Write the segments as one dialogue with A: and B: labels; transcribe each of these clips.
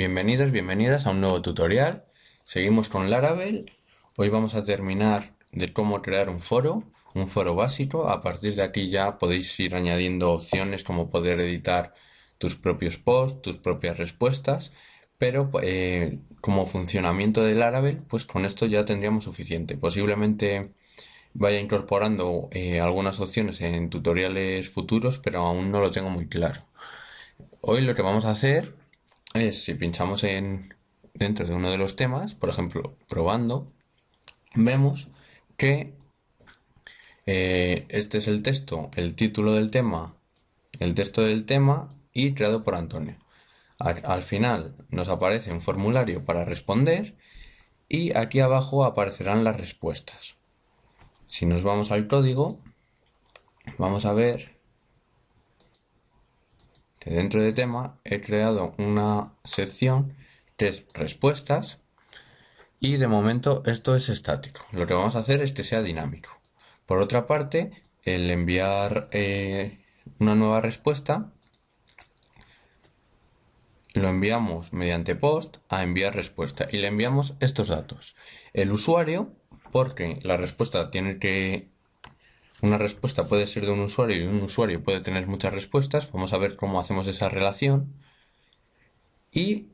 A: Bienvenidos, bienvenidas a un nuevo tutorial. Seguimos con Laravel. Hoy vamos a terminar de cómo crear un foro básico. A partir de aquí ya podéis ir añadiendo opciones como poder editar tus propios posts, tus propias respuestas. Pero como funcionamiento de Laravel, pues con esto ya tendríamos suficiente. Posiblemente vaya incorporando algunas opciones en tutoriales futuros, pero aún no lo tengo muy claro. Hoy lo que vamos a hacer es, si pinchamos dentro de uno de los temas, por ejemplo, probando, vemos que este es el texto, el título del tema, el texto del tema y creado por Antonio. Al final nos aparece un formulario para responder y aquí abajo aparecerán las respuestas. Si nos vamos al código, vamos a ver que dentro de tema he creado una sección que es respuestas y de momento esto es estático. Lo que vamos a hacer es que sea dinámico. Por otra parte, el enviar una nueva respuesta lo enviamos mediante post a enviar respuesta y le enviamos estos datos. El usuario, porque la respuesta tiene que... Una respuesta puede ser de un usuario y un usuario puede tener muchas respuestas. Vamos a ver cómo hacemos esa relación. Y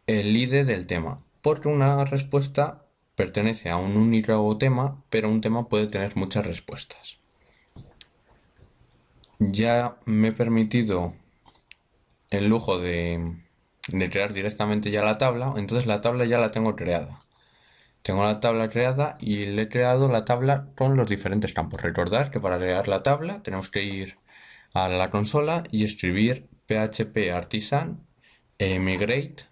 A: el ID del tema, porque una respuesta pertenece a un único tema, pero un tema puede tener muchas respuestas. Ya me he permitido el lujo de crear directamente ya la tabla, entonces la tabla ya la tengo creada. Tengo la tabla creada y le he creado la tabla con los diferentes campos. Recordad que para crear la tabla tenemos que ir a la consola y escribir php artisan migrate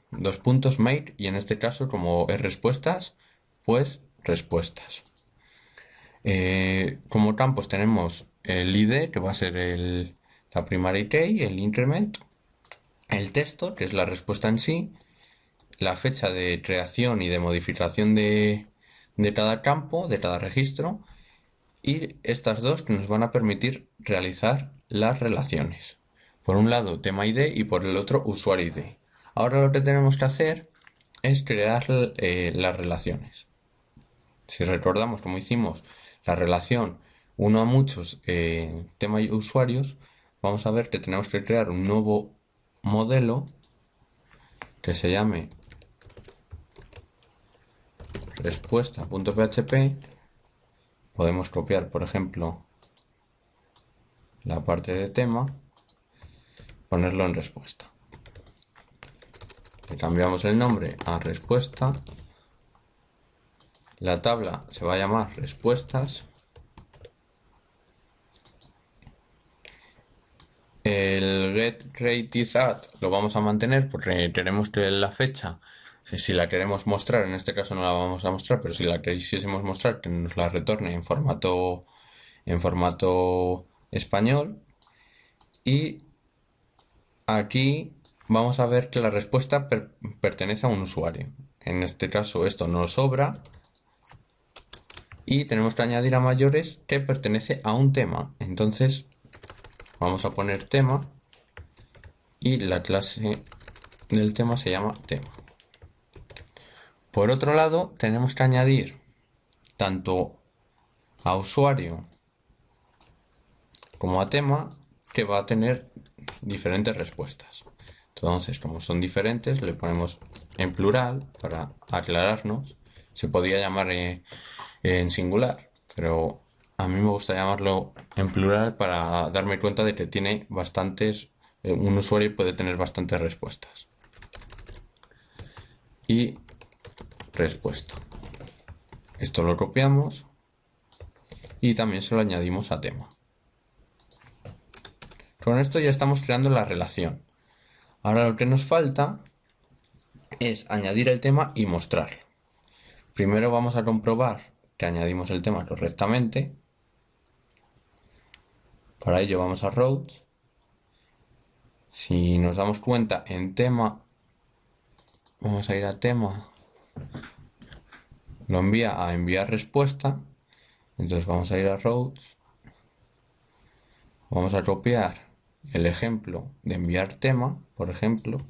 A: ..make y en este caso, como es respuestas, pues respuestas. Como campos tenemos el ID, que va a ser la primary key, el increment, el texto, que es la respuesta en sí, la fecha de creación y de modificación de cada campo, de cada registro, y estas dos que nos van a permitir realizar las relaciones. Por un lado tema ID y por el otro usuario ID. Ahora lo que tenemos que hacer es crear las relaciones. Si recordamos cómo hicimos la relación uno a muchos tema y usuarios, vamos a ver que tenemos que crear un nuevo modelo que se llame respuesta.php. Podemos copiar, por ejemplo, la parte de tema, ponerlo en respuesta. Le cambiamos el nombre a respuesta. La tabla se va a llamar respuestas. El getRateIsAdd lo vamos a mantener porque queremos que la fecha, si la queremos mostrar, en este caso no la vamos a mostrar, pero si la quisiésemos mostrar, que nos la retorne en formato español. Y aquí vamos a ver que la respuesta pertenece a un usuario. En este caso esto nos sobra. Y tenemos que añadir a mayores que pertenece a un tema. Entonces vamos a poner tema y la clase del tema se llama tema. Por otro lado, tenemos que añadir tanto a usuario como a tema, que va a tener diferentes respuestas. Entonces, como son diferentes, le ponemos en plural para aclararnos. Se podría llamar en singular, pero a mí me gusta llamarlo en plural para darme cuenta de que tiene bastantes, un usuario puede tener bastantes respuestas. Y respuesta. Esto lo copiamos y también se lo añadimos a tema. Con esto ya estamos creando la relación. Ahora lo que nos falta es añadir el tema y mostrarlo. Primero vamos a comprobar que añadimos el tema correctamente. Para ello vamos a routes. Si nos damos cuenta en tema, vamos a ir a tema, lo envía a enviar respuesta. Entonces vamos a ir a routes, vamos a copiar el ejemplo de enviar tema, por ejemplo,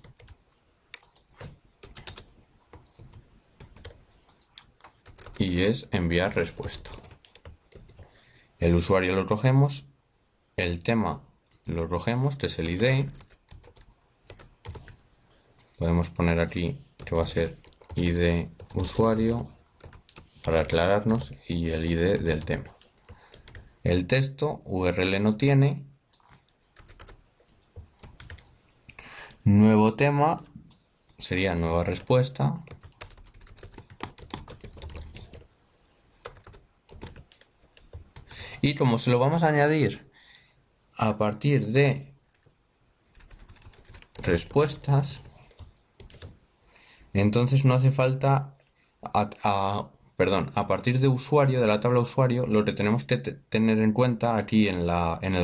A: y es enviar respuesta. El usuario lo cogemos, el tema lo cogemos, que es el ID. Podemos poner aquí que va a ser ID usuario para aclararnos y el ID del tema. El texto URL no tiene. Nuevo tema sería nueva respuesta. Y como se lo vamos a añadir a partir de respuestas, entonces no hace falta a partir de usuario, de la tabla usuario, lo que tenemos que tener en cuenta aquí en el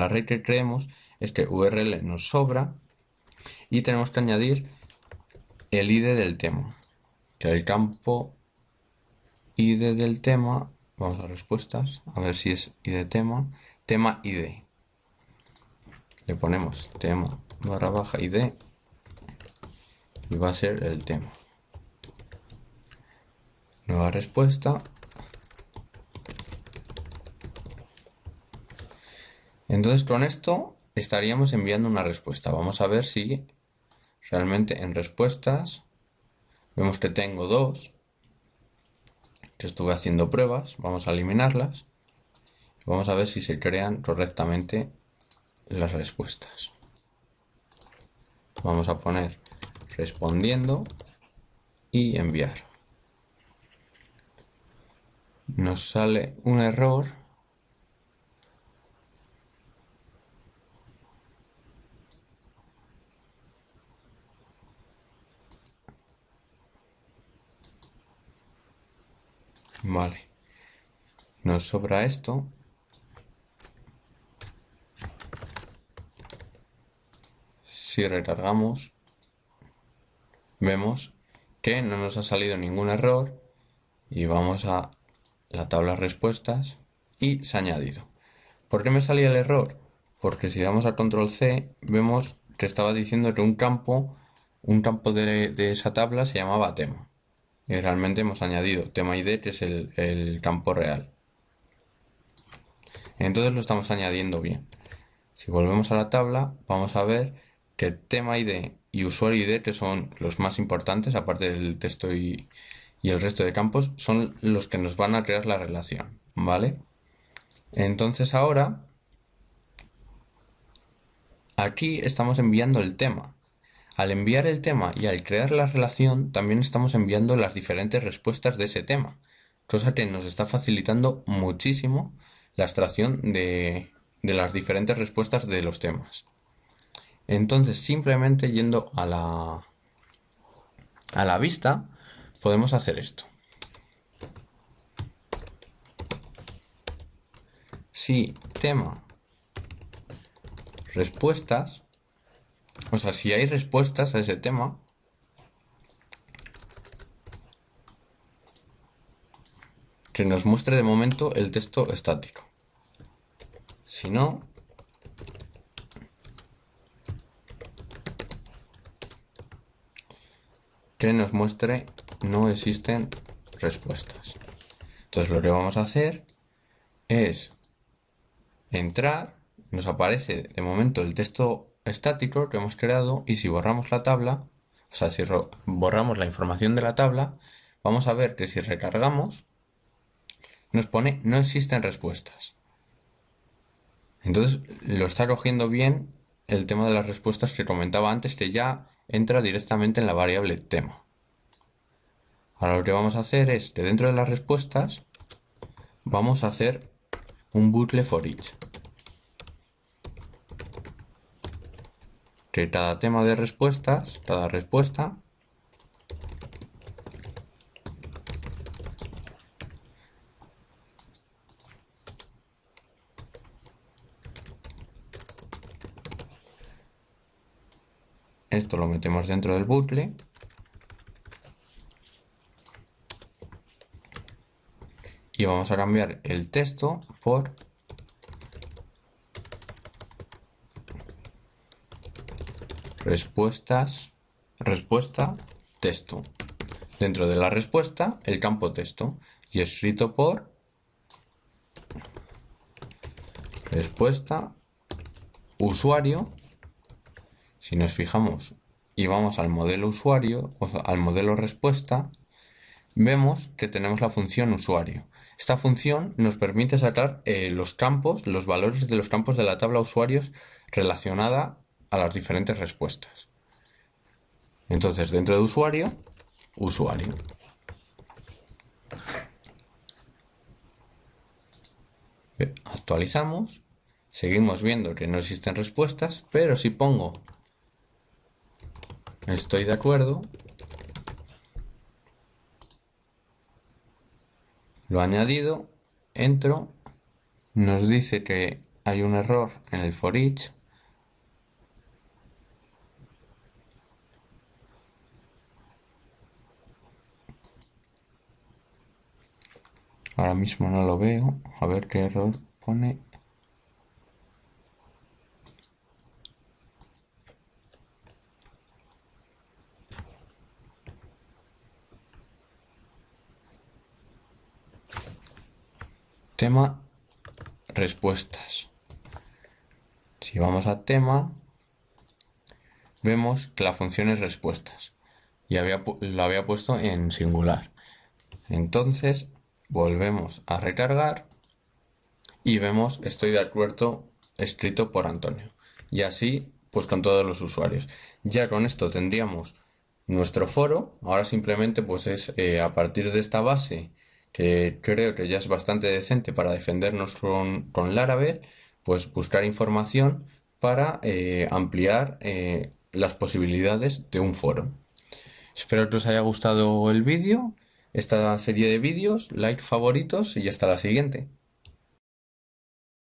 A: array que creemos es que URL nos sobra y tenemos que añadir el ID del tema, que el campo ID del tema, vamos a respuestas, a ver si es ID tema ID. Le ponemos tema / ID y va a ser el tema. Nueva respuesta. Entonces con esto estaríamos enviando una respuesta. Vamos a ver si realmente en respuestas vemos que tengo 2. Que estuve haciendo pruebas. Vamos a eliminarlas. Vamos a ver si se crean correctamente las respuestas. Vamos a poner respondiendo y enviar. Nos sale un error. Vale. Nos sobra esto. Si recargamos, vemos que no nos ha salido ningún error y vamos a la tabla respuestas y se ha añadido. ¿Por qué me salía el error? Porque si damos a control C vemos que estaba diciendo que un campo de esa tabla se llamaba tema y realmente hemos añadido tema ID, que es el campo real. Entonces lo estamos añadiendo bien. Si volvemos a la tabla vamos a ver que tema ID y usuario ID, que son los más importantes aparte del texto y el resto de campos, son los que nos van a crear la relación, ¿vale? Entonces ahora aquí estamos enviando el tema. Al enviar el tema y al crear la relación también estamos enviando las diferentes respuestas de ese tema, cosa que nos está facilitando muchísimo la extracción de las diferentes respuestas de los temas. Entonces simplemente yendo a la vista podemos hacer esto. Si tema respuestas, o sea, si hay respuestas a ese tema, que nos muestre de momento el texto estático. Si no, que nos muestre no existen respuestas. Entonces lo que vamos a hacer es entrar, nos aparece de momento el texto estático que hemos creado y si borramos la tabla, o sea, si borramos la información de la tabla, vamos a ver que si recargamos nos pone no existen respuestas. Entonces lo está cogiendo bien el tema de las respuestas que comentaba antes, que ya entra directamente en la variable tema. Ahora lo que vamos a hacer es que dentro de las respuestas vamos a hacer un bucle for each. Que cada tema de respuestas, cada respuesta esto lo metemos dentro del bucle y vamos a cambiar el texto por respuesta texto. Dentro de la respuesta el campo texto y escrito por respuesta usuario. Si nos fijamos y vamos al modelo usuario o al modelo respuesta, vemos que tenemos la función usuario. Esta función nos permite sacar los campos, los valores de los campos de la tabla usuarios relacionada a las diferentes respuestas. Entonces, dentro de usuario, usuario. Actualizamos, seguimos viendo que no existen respuestas, pero si pongo estoy de acuerdo, lo añadido, entro, nos dice que hay un error en el for each. Ahora mismo no lo veo, a ver qué error pone. Tema respuestas. Si vamos a tema, vemos que la función es respuestas y lo había puesto en singular. Entonces volvemos a recargar y vemos estoy de acuerdo escrito por Antonio. Y así pues con todos los usuarios. Ya con esto tendríamos nuestro foro. Ahora simplemente pues es a partir de esta base, que creo que ya es bastante decente para defendernos con Laravel, pues buscar información para ampliar las posibilidades de un foro. Espero que os haya gustado el vídeo, esta serie de vídeos, like, favoritos y hasta la siguiente.